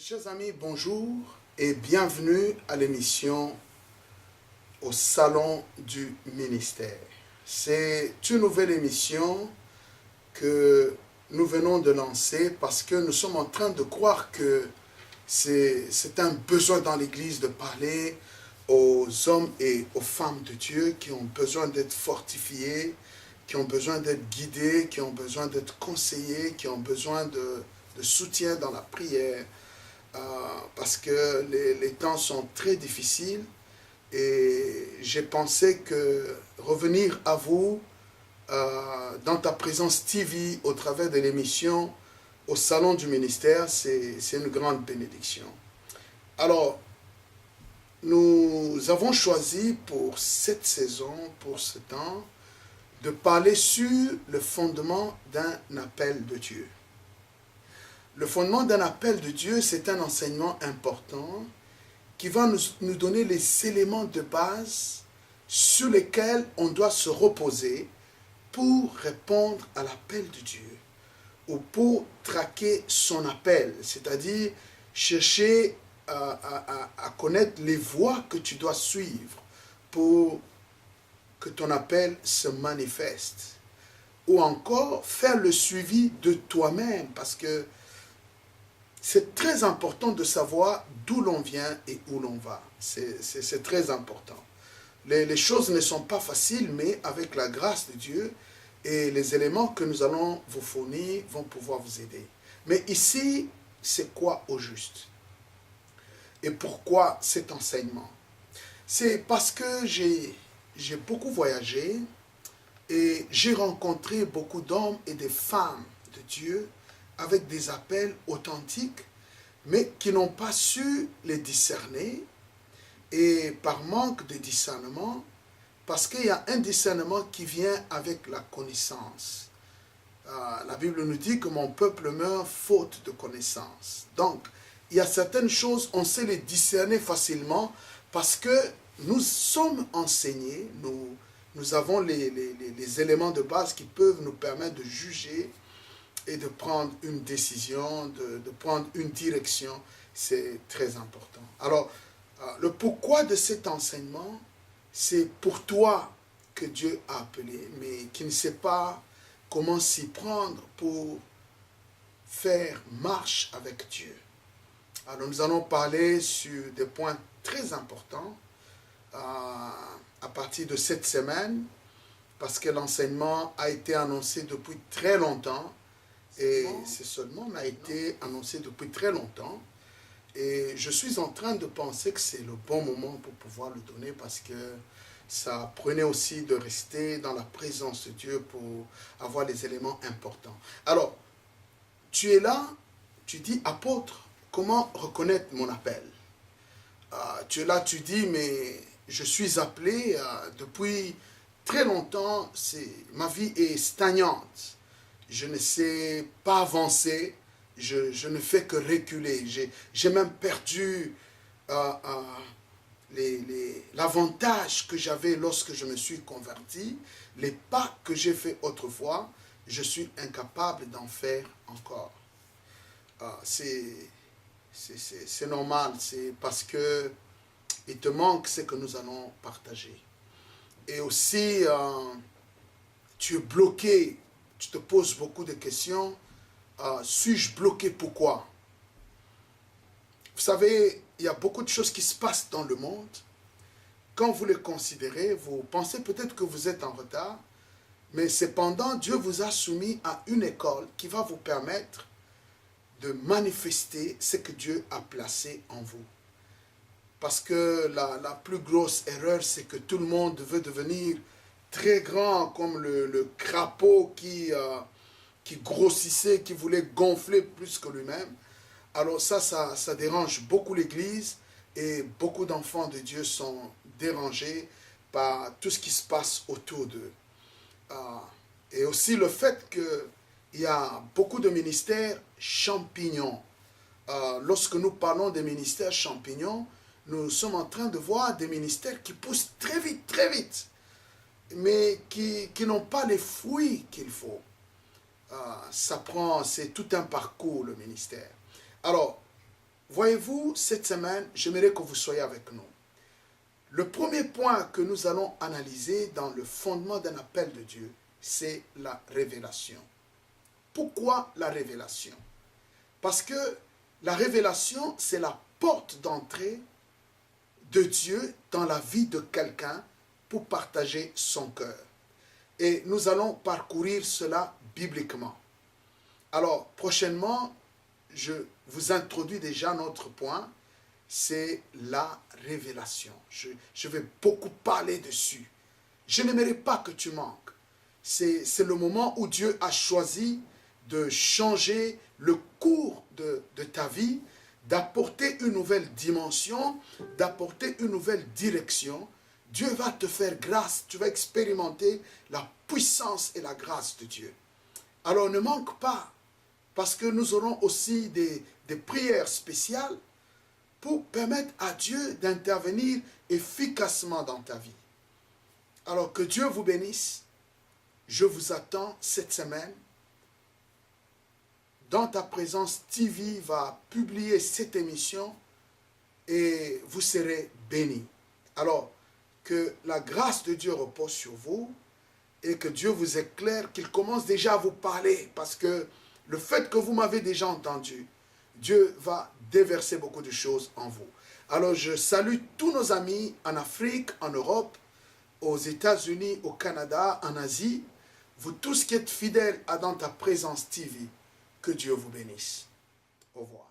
Chers amis, bonjour et bienvenue à l'émission Au Salon du Ministère. C'est une nouvelle émission que nous venons de lancer parce que nous sommes en train de croire que c'est un besoin dans l'Église de parler aux hommes et aux femmes de Dieu qui ont besoin d'être fortifiés, qui ont besoin d'être guidés, qui ont besoin d'être conseillés, qui ont besoin de soutien dans la prière. Parce que les temps sont très difficiles et j'ai pensé que revenir à vous dans ta présence TV au travers de l'émission Au Salon du Ministère, c'est une grande bénédiction. Alors, nous avons choisi pour cette saison, pour ce temps, de parler sur le fondement d'un appel de Dieu. Le fondement d'un appel de Dieu, c'est un enseignement important qui va nous donner les éléments de base sur lesquels on doit se reposer pour répondre à l'appel de Dieu ou pour traquer son appel, c'est-à-dire chercher à connaître les voies que tu dois suivre pour que ton appel se manifeste. Ou encore faire le suivi de toi-même parce que c'est très important de savoir d'où l'on vient et où l'on va. C'est très important. Les choses ne sont pas faciles, mais avec la grâce de Dieu et les éléments que nous allons vous fournir vont pouvoir vous aider. Mais ici, c'est quoi au juste? Et pourquoi cet enseignement? C'est parce que j'ai beaucoup voyagé et j'ai rencontré beaucoup d'hommes et de femmes de Dieu avec des appels authentiques, mais qui n'ont pas su les discerner, et par manque de discernement, parce qu'il y a un discernement qui vient avec la connaissance. La Bible nous dit que mon peuple meurt faute de connaissance. Donc, il y a certaines choses, on sait les discerner facilement, parce que nous sommes enseignés, nous avons les éléments de base qui peuvent nous permettre de juger et de prendre une décision, de prendre une direction, c'est très important. Alors, le pourquoi de cet enseignement, c'est pour toi que Dieu a appelé, mais qui ne sait pas comment s'y prendre pour faire marche avec Dieu. Alors, nous allons parler sur des points très importants à partir de cette semaine, parce que l'enseignement a été annoncé depuis très longtemps, et ce seulement a été annoncé depuis très longtemps. Et je suis en train de penser que c'est le bon moment pour pouvoir le donner parce que ça prenait aussi de rester dans la présence de Dieu pour avoir les éléments importants. Alors, tu es là, tu dis, apôtre, comment reconnaître mon appel? Tu es là, tu dis, mais je suis appelé depuis très longtemps, ma vie est stagnante. Je ne sais pas avancer, je ne fais que reculer. J'ai même perdu l'avantage que j'avais lorsque je me suis converti, les pas que j'ai fait autrefois, je suis incapable d'en faire encore. C'est normal, c'est parce que il te manque ce que nous allons partager. Et aussi, tu es bloqué. Tu te poses beaucoup de questions. Suis-je bloqué? Pourquoi? Vous savez, il y a beaucoup de choses qui se passent dans le monde. Quand vous les considérez, vous pensez peut-être que vous êtes en retard, mais cependant, Dieu vous a soumis à une école qui va vous permettre de manifester ce que Dieu a placé en vous. Parce que la plus grosse erreur, c'est que tout le monde veut devenir très grand, comme le crapaud qui grossissait, qui voulait gonfler plus que lui-même. Alors ça dérange beaucoup l'Église et beaucoup d'enfants de Dieu sont dérangés par tout ce qui se passe autour d'eux. Et aussi le fait qu'il y a beaucoup de ministères champignons. Lorsque nous parlons des ministères champignons, nous sommes en train de voir des ministères qui poussent très vite, mais qui n'ont pas les fruits qu'il faut. C'est tout un parcours, le ministère. Alors, voyez-vous, cette semaine, j'aimerais que vous soyez avec nous. Le premier point que nous allons analyser dans le fondement d'un appel de Dieu, c'est la révélation. Pourquoi la révélation? Parce que la révélation, c'est la porte d'entrée de Dieu dans la vie de quelqu'un pour partager son cœur. Et nous allons parcourir cela bibliquement. Alors, prochainement, je vous introduis déjà notre point, c'est la révélation. Je vais beaucoup parler dessus. Je n'aimerais pas que tu manques. C'est le moment où Dieu a choisi de changer le cours de ta vie, d'apporter une nouvelle dimension, d'apporter une nouvelle direction. Dieu va te faire grâce, tu vas expérimenter la puissance et la grâce de Dieu. Alors ne manque pas, parce que nous aurons aussi des prières spéciales pour permettre à Dieu d'intervenir efficacement dans ta vie. Alors que Dieu vous bénisse. Je vous attends cette semaine. Dans ta présence, TV va publier cette émission et vous serez bénis. Alors, que la grâce de Dieu repose sur vous et que Dieu vous éclaire, qu'il commence déjà à vous parler, parce que le fait que vous m'avez déjà entendu, Dieu va déverser beaucoup de choses en vous. Alors je salue tous nos amis en Afrique, en Europe, aux États-Unis, au Canada, en Asie. Vous tous qui êtes fidèles à Dans ta présence TV, que Dieu vous bénisse. Au revoir.